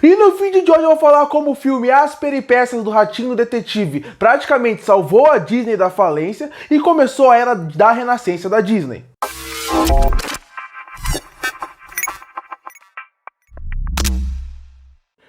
E no vídeo de hoje eu vou falar como o filme As Peripécias do Ratinho Detetive praticamente salvou a Disney da falência e começou a era da renascença da Disney.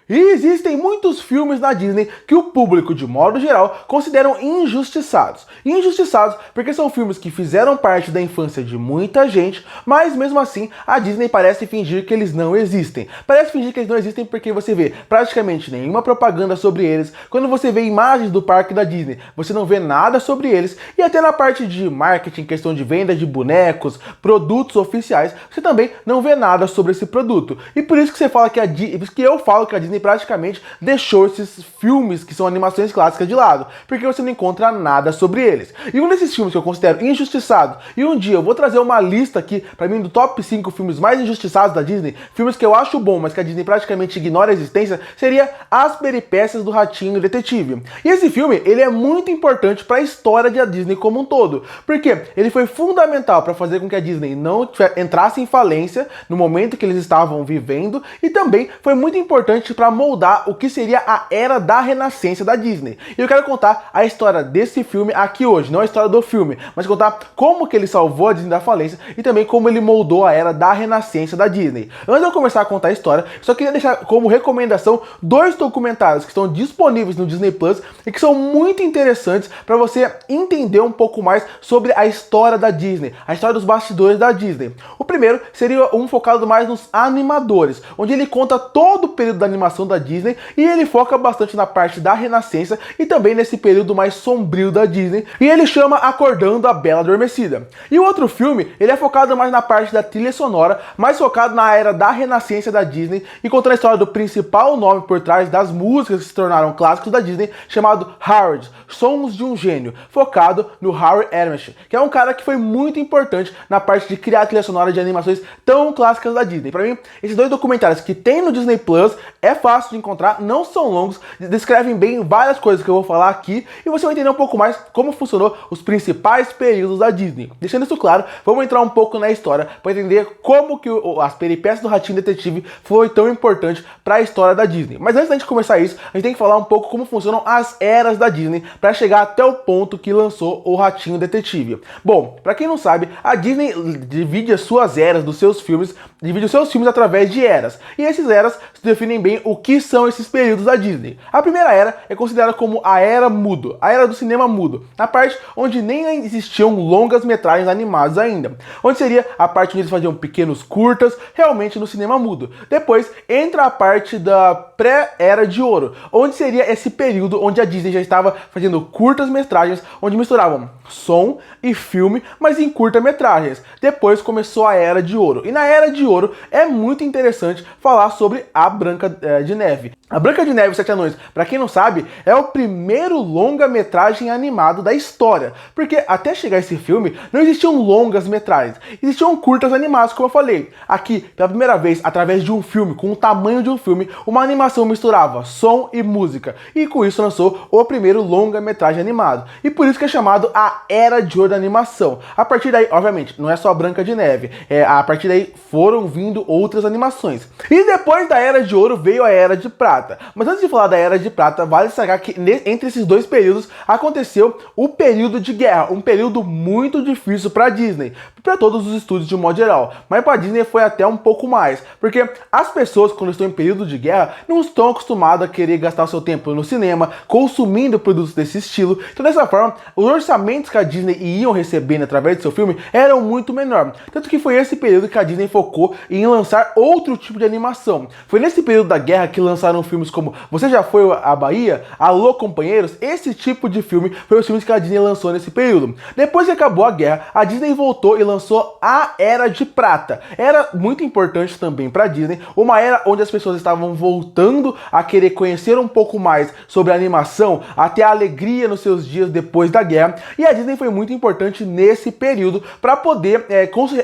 E existem muitos filmes na Disney que o público, de modo geral, consideram injustiçados. Injustiçados porque são filmes que fizeram parte da infância de muita gente, mas mesmo assim a Disney parece fingir que eles não existem. Parece fingir que eles não existem porque você vê praticamente nenhuma propaganda sobre eles. Quando você vê imagens do parque da Disney, você não vê nada sobre eles. E até na parte de marketing, questão de venda de bonecos, produtos oficiais, você também não vê nada sobre esse produto. E por isso que você fala que eu falo que a Disney praticamente deixou esses filmes que são animações clássicas de lado, porque você não encontra nada sobre eles. E um desses filmes que eu considero injustiçado, e um dia eu vou trazer uma lista aqui pra mim do top 5 filmes mais injustiçados da Disney, filmes que eu acho bom, mas que a Disney praticamente ignora a existência, seria As Peripécias do Ratinho Detetive. E esse filme, ele é muito importante para a história da Disney como um todo, porque ele foi fundamental para fazer com que a Disney não entrasse em falência no momento que eles estavam vivendo, e também foi muito importante para moldar o que seria a era da renascença da Disney. E eu quero contar a história desse filme aqui hoje, não a história do filme, mas contar como que ele salvou a Disney da falência e também como ele moldou a era da renascença da Disney. Antes de eu começar a contar a história, só queria deixar como recomendação 2 documentários que estão disponíveis no Disney Plus e que são muito interessantes para você entender um pouco mais sobre a história da Disney, a história dos bastidores da Disney. O primeiro seria um focado mais nos animadores, onde ele conta todo o período da animação da Disney e ele foca bastante na parte da renascença e também nesse período mais sombrio da Disney, e ele chama Acordando a Bela Adormecida. E o outro filme, ele é focado mais na parte da trilha sonora, mais focado na era da renascença da Disney e contando a história do principal nome por trás das músicas que se tornaram clássicos da Disney, chamado Howard, Sons de um Gênio, focado no Howard Ernest, que é um cara que foi muito importante na parte de criar a trilha sonora de animações tão clássicas da Disney. Para mim, esses 2 documentários que tem no Disney Plus é fácil de encontrar, não são longos, descrevem bem várias coisas que eu vou falar aqui e você vai entender um pouco mais como funcionou os principais períodos da Disney. Deixando isso claro, vamos entrar um pouco na história para entender como que As Peripécias do Ratinho Detetive foi tão importante para a história da Disney. Mas antes da gente começar isso, a gente tem que falar um pouco como funcionam as eras da Disney para chegar até o ponto que lançou o Ratinho Detetive. Bom, para quem não sabe, a Disney divide as suas eras dos seus filmes, divide os seus filmes através de eras. E essas eras definem bem o que são esses períodos da Disney. A primeira era é considerada como a era mudo, a era do cinema mudo, a parte onde nem existiam longas metragens animadas ainda, onde seria a parte onde eles faziam pequenos curtas, realmente no cinema mudo. Depois entra a parte da pré-era de ouro, onde seria esse período onde a Disney já estava fazendo curtas metragens, onde misturavam som e filme, mas em curta-metragens. Depois começou a Era de Ouro. E na Era de Ouro é muito interessante falar sobre a Branca de Neve. A Branca de Neve e os 7 Anões, para quem não sabe, é o primeiro longa-metragem animado da história. Porque até chegar esse filme, não existiam longas-metragens. Existiam curtas animadas, como eu falei. Aqui, pela primeira vez, através de um filme, com o tamanho de um filme, uma animação misturava som e música. E com isso lançou o primeiro longa-metragem animado. E por isso que é chamado a Era de Ouro da animação. A partir daí, obviamente, não é só a Branca de Neve. A partir daí foram vindo outras animações. E depois da Era de Ouro veio a Era de Prata. Mas antes de falar da Era de Prata, vale destacar que entre esses 2 períodos aconteceu o período de guerra, um período muito difícil para a Disney, para todos os estúdios de um modo geral, mas para a Disney foi até um pouco mais, porque as pessoas quando estão em período de guerra não estão acostumadas a querer gastar o seu tempo no cinema, consumindo produtos desse estilo, então dessa forma, os orçamentos que a Disney iam recebendo através do seu filme eram muito menor, tanto que foi esse período que a Disney focou em lançar outro tipo de animação. Foi nesse período da guerra que lançaram filmes como Você Já Foi à Bahia, Alô Companheiros, esse tipo de filme foi os filmes que a Disney lançou nesse período. Depois que acabou a guerra, a Disney voltou e lançou a Era de Prata. Era muito importante também para a Disney, uma era onde as pessoas estavam voltando a querer conhecer um pouco mais sobre a animação, até a alegria nos seus dias depois da guerra, e a Disney foi muito importante nesse período para poder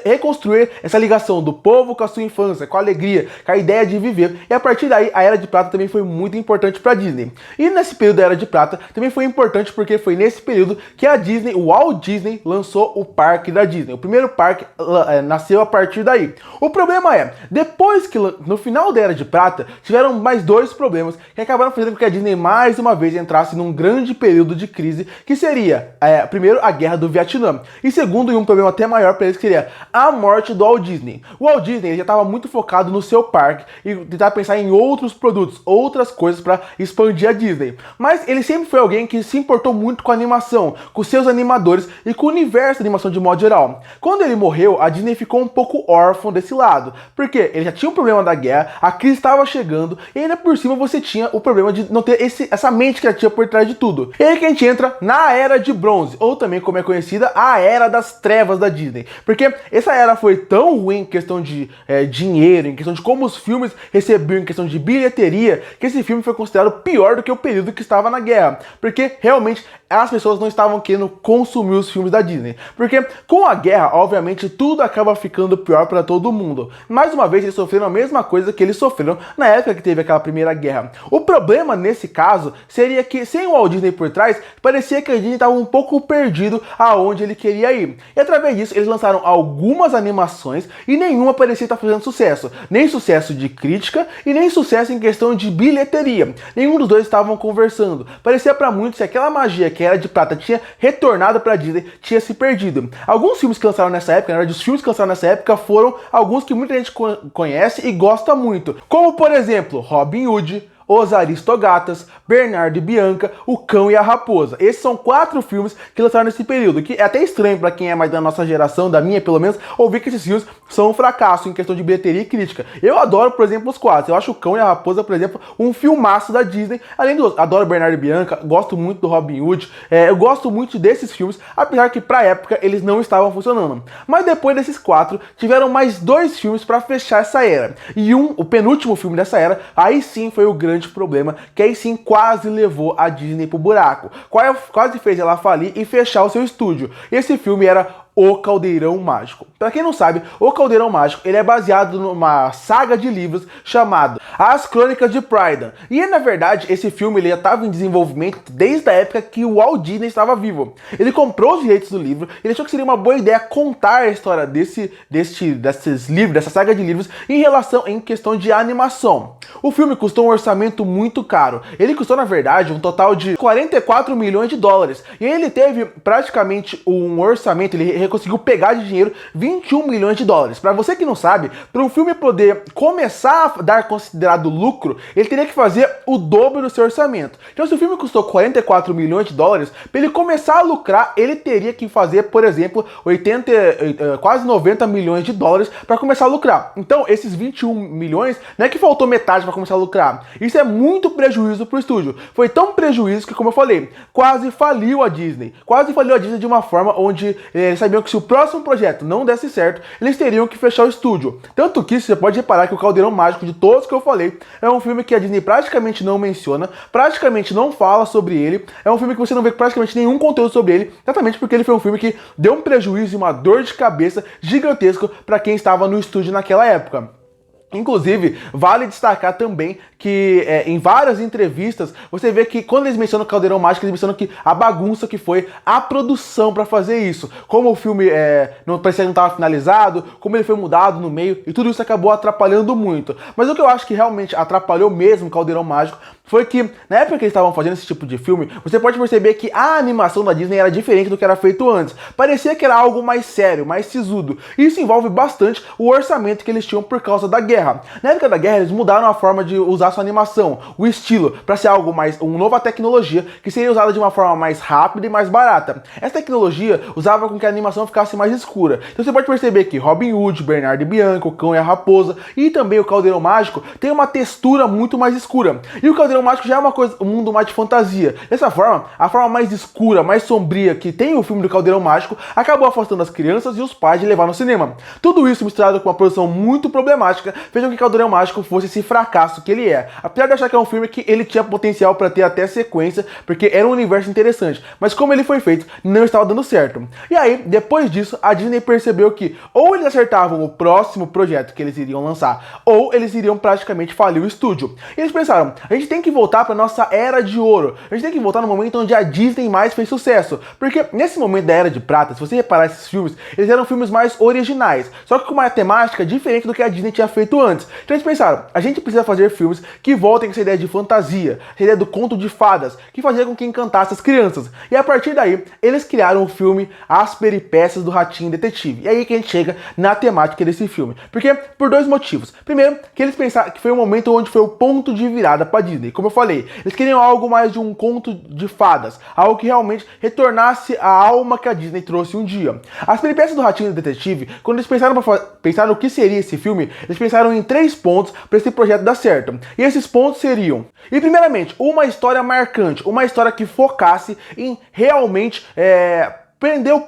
reconstruir essa ligação do povo com a sua infância, com a alegria, com a ideia de viver, e a partir daí daí a Era de Prata também foi muito importante para Disney. E nesse período da Era de Prata também foi importante porque foi nesse período que a Disney, o Walt Disney, lançou o parque da Disney. O primeiro parque nasceu a partir daí. O problema é, depois que no final da Era de Prata, tiveram mais dois problemas que acabaram fazendo com que a Disney mais uma vez entrasse num grande período de crise, que seria, primeiro, a Guerra do Vietnã, e segundo, e um problema até maior para eles, que seria a morte do Walt Disney. O Walt Disney já estava muito focado no seu parque e tentar pensar em outros produtos, outras coisas para expandir a Disney. Mas ele sempre foi alguém que se importou muito com a animação, com seus animadores e com o universo da animação de modo geral. Quando ele morreu, a Disney ficou um pouco órfã desse lado, porque ele já tinha o problema da guerra, a crise estava chegando e ainda por cima você tinha o problema de não ter essa mente criativa por trás de tudo. E aí que a gente entra na Era de Bronze, ou também como é conhecida, a Era das Trevas da Disney. Porque essa era foi tão ruim em questão de dinheiro, em questão de como os filmes recebiam, em questão de bilheteria, que esse filme foi considerado pior do que o período que estava na guerra. Porque realmente as pessoas não estavam querendo consumir os filmes da Disney. Porque com a guerra, obviamente, tudo acaba ficando pior para todo mundo. Mais uma vez, eles sofreram a mesma coisa que eles sofreram na época que teve aquela primeira guerra. O problema nesse caso seria que sem o Walt Disney por trás, parecia que a Disney estava um pouco perdido aonde ele queria ir. E através disso, eles lançaram algumas animações e nenhuma parecia estar fazendo sucesso. Nem sucesso de crítica e nem sucesso em questão de bilheteria. Nenhum dos dois estavam conversando. Parecia para muitos que aquela magia que era de prata tinha retornado para a Disney, tinha se perdido. Alguns filmes que lançaram nessa época, na verdade, os filmes que lançaram nessa época foram alguns que muita gente conhece e gosta muito. Como, por exemplo, Robin Hood, Os Aristogatas, Bernardo e Bianca, O Cão e a Raposa. Esses são 4 filmes que lançaram nesse período, que é até estranho para quem é mais da nossa geração, da minha pelo menos, ouvir que esses filmes são um fracasso em questão de bilheteria e crítica. Eu adoro, por exemplo, os 4. Eu acho O Cão e a Raposa, por exemplo, um filmaço da Disney. Além do adoro Bernardo e Bianca, gosto muito do Robin Hood, eu gosto muito desses filmes, apesar que pra época eles não estavam funcionando. Mas depois desses 4, tiveram mais 2 filmes para fechar essa era. E o penúltimo filme dessa era, aí sim foi o grande problema, que aí sim quase levou a Disney pro buraco. Quase fez ela falir e fechar o seu estúdio. Esse filme era O Caldeirão Mágico. Para quem não sabe, O Caldeirão Mágico ele é baseado numa saga de livros chamado As Crônicas de Prydan. E na verdade, esse filme ele já estava em desenvolvimento desde a época que o Walt Disney estava vivo. Ele comprou os direitos do livro, ele achou que seria uma boa ideia contar a história desses livros, dessa saga de livros, em questão de animação. O filme custou um orçamento muito caro. Ele custou, na verdade, um total de 44 milhões de dólares. E ele teve praticamente um orçamento, ele conseguiu pegar de dinheiro 21 milhões de dólares. Para você que não sabe, para um filme poder começar a dar considerado lucro, ele teria que fazer o dobro do seu orçamento. Então, se o filme custou 44 milhões de dólares, para ele começar a lucrar, ele teria que fazer, por exemplo, quase 90 milhões de dólares para começar a lucrar. Então, esses 21 milhões, não é que faltou metade para começar a lucrar. Isso é muito prejuízo para o estúdio. Foi tão prejuízo que, como eu falei, quase faliu a Disney. Quase faliu a Disney de uma forma onde eles sabiam que se o próximo projeto não desse certo, eles teriam que fechar o estúdio. Tanto que você pode reparar que O Caldeirão Mágico, de todos que eu falei, é um filme que a Disney praticamente não menciona, praticamente não fala sobre ele, é um filme que você não vê praticamente nenhum conteúdo sobre ele, exatamente porque ele foi um filme que deu um prejuízo e uma dor de cabeça gigantesco para quem estava no estúdio naquela época. Inclusive, vale destacar também que em várias entrevistas você vê que quando eles mencionam o Caldeirão Mágico, eles mencionam que a bagunça que foi a produção para fazer isso. Como o filme não parecia que não estava finalizado, como ele foi mudado no meio, e tudo isso acabou atrapalhando muito. Mas o que eu acho que realmente atrapalhou mesmo o Caldeirão Mágico foi que, na época que eles estavam fazendo esse tipo de filme, você pode perceber que a animação da Disney era diferente do que era feito antes. Parecia que era algo mais sério, mais sisudo. E isso envolve bastante o orçamento que eles tinham por causa da guerra. Na época da guerra, eles mudaram a forma de usar sua animação, o estilo, para ser algo mais, uma nova tecnologia que seria usada de uma forma mais rápida e mais barata. Essa tecnologia usava com que a animação ficasse mais escura. Então você pode perceber que Robin Hood, Bernardo e Bianca, O Cão e a Raposa e também O Caldeirão Mágico tem uma textura muito mais escura. E o Caldeirão Mágico já é uma coisa, um mundo mais de fantasia. Dessa forma, a forma mais escura, mais sombria que tem o filme do Caldeirão Mágico acabou afastando as crianças e os pais de levar no cinema. Tudo isso misturado com uma produção muito problemática fez com que Caldeirão Mágico fosse esse fracasso que ele é. é. Apesar de achar que é um filme que ele tinha potencial para ter até sequência, porque era um universo interessante, mas como ele foi feito, não estava dando certo. E aí, depois disso, a Disney percebeu que ou eles acertavam o próximo projeto que eles iriam lançar, ou eles iriam praticamente falir o estúdio. E eles pensaram, a gente tem que voltar para nossa era de ouro, a gente tem que voltar no momento onde a Disney mais fez sucesso, porque nesse momento da era de prata, se você reparar esses filmes, eles eram filmes mais originais, só que com uma temática diferente do que a Disney tinha feito antes. Então eles pensaram, a gente precisa fazer filmes que voltem com essa ideia de fantasia, essa ideia do conto de fadas, que fazia com que encantasse as crianças. E a partir daí, eles criaram o filme As Peripécias do Ratinho Detetive. E aí que a gente chega na temática desse filme. Porque por dois motivos. Primeiro, que eles pensaram que foi um momento onde foi o ponto de virada para Disney. Como eu falei, eles queriam algo mais de um conto de fadas, algo que realmente retornasse a alma que a Disney trouxe um dia. As Peripécias do Ratinho Detetive, quando eles pensaram o que seria esse filme, eles pensaram em 3 pontos para esse projeto dar certo. E esses pontos seriam, e primeiramente, uma história marcante, uma história que focasse em realmente prender um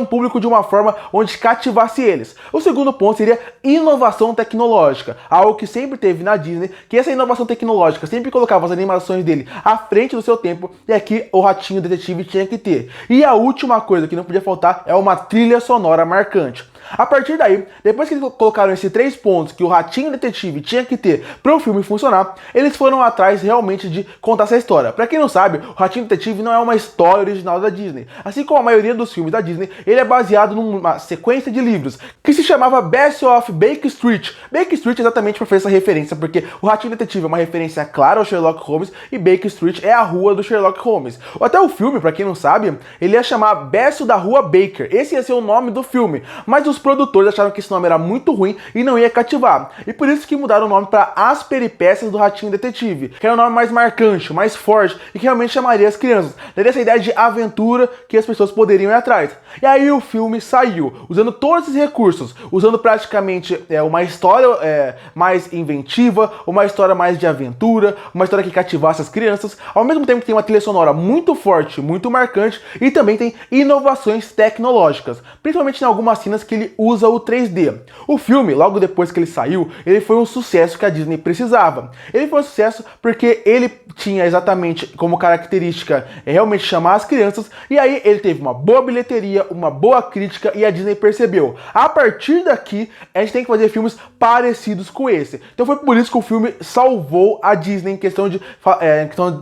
público de uma forma onde cativasse eles. O segundo ponto seria inovação tecnológica, algo que sempre teve na Disney, que essa inovação tecnológica sempre colocava as animações dele à frente do seu tempo, e aqui o Ratinho Detetive tinha que ter. E a última coisa que não podia faltar é uma trilha sonora marcante. A partir daí, depois que eles colocaram esses 3 pontos que o Ratinho Detetive tinha que ter para o filme funcionar, eles foram atrás realmente de contar essa história. Para quem não sabe, o Ratinho Detetive não é uma história original da Disney. Assim como a maioria dos filmes da Disney, ele é baseado numa sequência de livros que se chamava Best of Baker Street. Baker Street exatamente para fazer essa referência, porque o Ratinho Detetive é uma referência clara ao Sherlock Holmes e Baker Street é a rua do Sherlock Holmes. Até o filme, para quem não sabe, ele ia chamar Best da Rua Baker. Esse ia ser o nome do filme, mas os produtores acharam que esse nome era muito ruim e não ia cativar. E por isso que mudaram o nome para As Peripécias do Ratinho Detetive, que era um nome mais marcante, mais forte e que realmente chamaria as crianças. Daria essa ideia de aventura que as pessoas poderiam ir atrás. E aí o filme saiu, usando todos esses recursos, usando praticamente uma história mais inventiva, uma história mais de aventura, uma história que cativasse as crianças, ao mesmo tempo que tem uma trilha sonora muito forte, muito marcante, e também tem inovações tecnológicas, principalmente em algumas cenas que ele usa o 3D. O filme, logo depois que ele saiu, ele foi um sucesso que a Disney precisava. Ele foi um sucesso porque ele tinha exatamente como característica realmente chamar as crianças, e aí ele teve uma boa bilheteria, uma boa crítica, e a Disney percebeu, a partir daqui a gente tem que fazer filmes parecidos com esse. Então foi por isso que o filme salvou a Disney em questão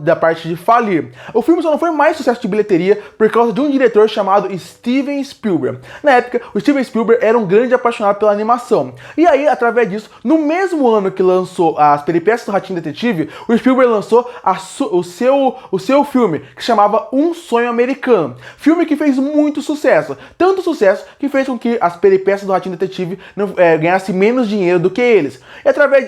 da parte de falir. O filme só não foi mais sucesso de bilheteria por causa de um diretor chamado Steven Spielberg. Na época, o Steven Spielberg era um grande apaixonado pela animação. E aí, através disso, no mesmo ano que lançou As Peripécias do Ratinho Detetive, o Spielberg lançou o seu filme, que chamava Um Sonho Americano. Filme que fez muito sucesso. Tanto sucesso que fez com que As Peripécias do Ratinho Detetive ganhasse menos dinheiro do que eles.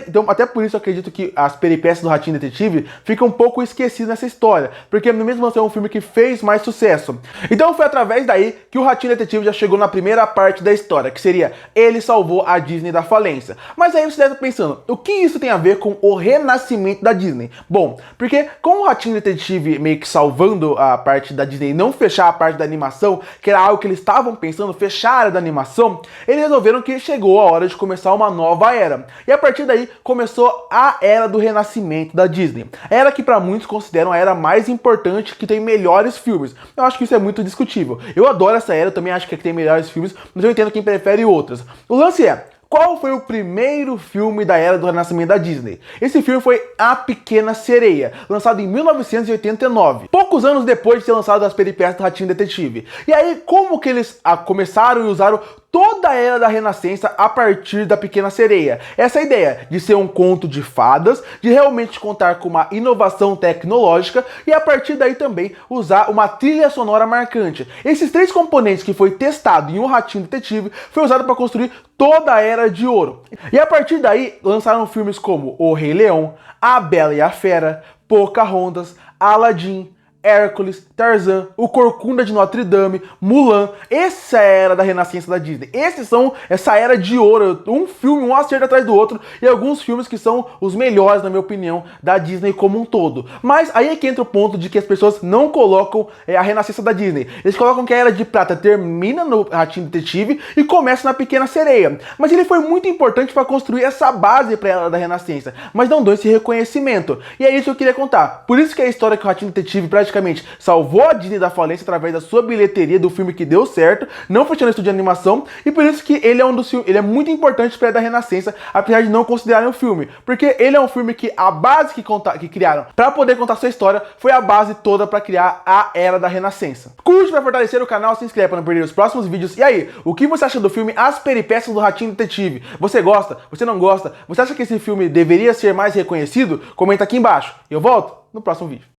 Então, até por isso eu acredito que As Peripécias do Ratinho Detetive fica um pouco esquecido nessa história, porque no mesmo ano é um filme que fez mais sucesso. Então foi através daí que o Ratinho Detetive já chegou na primeira parte da história, que seria ele salvou a Disney da falência. Mas aí você deve estar pensando, o que isso tem a ver com o renascimento da Disney? Bom, porque com o Ratinho Detetive meio que salvando a parte da Disney e não fechar a parte da animação, que era algo que eles estavam pensando, fechar a área da animação, eles resolveram que chegou a hora de começar uma nova era. E a partir daí começou a era do renascimento da Disney. A era que para muitos consideram a era mais importante, que tem melhores filmes. Eu acho que isso é muito discutível. Eu adoro essa era, eu também acho que tem melhores filmes, mas eu entendo quem prefere outras. O lance é, qual foi o primeiro filme da era do renascimento da Disney? Esse filme foi A Pequena Sereia, lançado em 1989, poucos anos depois de ser lançado As Peripécias do Ratinho Detetive. E aí, como que eles começaram e usaram toda a era da Renascença a partir da Pequena Sereia? Essa ideia de ser um conto de fadas, de realmente contar com uma inovação tecnológica e a partir daí também usar uma trilha sonora marcante. Esses 3 componentes que foi testado em Um Ratinho Detetive foi usado para construir toda a Era de Ouro. E a partir daí lançaram filmes como O Rei Leão, A Bela e a Fera, Pocahontas, Aladdin, Hércules, Tarzan, o Corcunda de Notre Dame, Mulan. Essa é a era da renascença da Disney. Essa era de ouro, um filme, um acerto atrás do outro, e alguns filmes que são os melhores, na minha opinião, da Disney como um todo. Mas aí é que entra o ponto de que as pessoas não colocam a renascença da Disney. Eles colocam que a Era de Prata termina no Ratinho Detetive e começa na Pequena Sereia. Mas ele foi muito importante para construir essa base para a Era da Renascença, mas não dão esse reconhecimento. E é isso que eu queria contar. Por isso que a história que o Ratinho Detetive praticamente salvou a Disney da falência através da sua bilheteria, do filme que deu certo, não fechando o estúdio de animação, e por isso que ele é muito importante para a Era da Renascença, apesar de não considerarem o filme, porque ele é um filme que a base que criaram para poder contar sua história foi a base toda para criar a Era da Renascença. Curte para fortalecer o canal, se inscreve para não perder os próximos vídeos. E aí, o que você acha do filme As Peripécias do Ratinho Detetive? Você gosta? Você não gosta? Você acha que esse filme deveria ser mais reconhecido? Comenta aqui embaixo. Eu volto no próximo vídeo.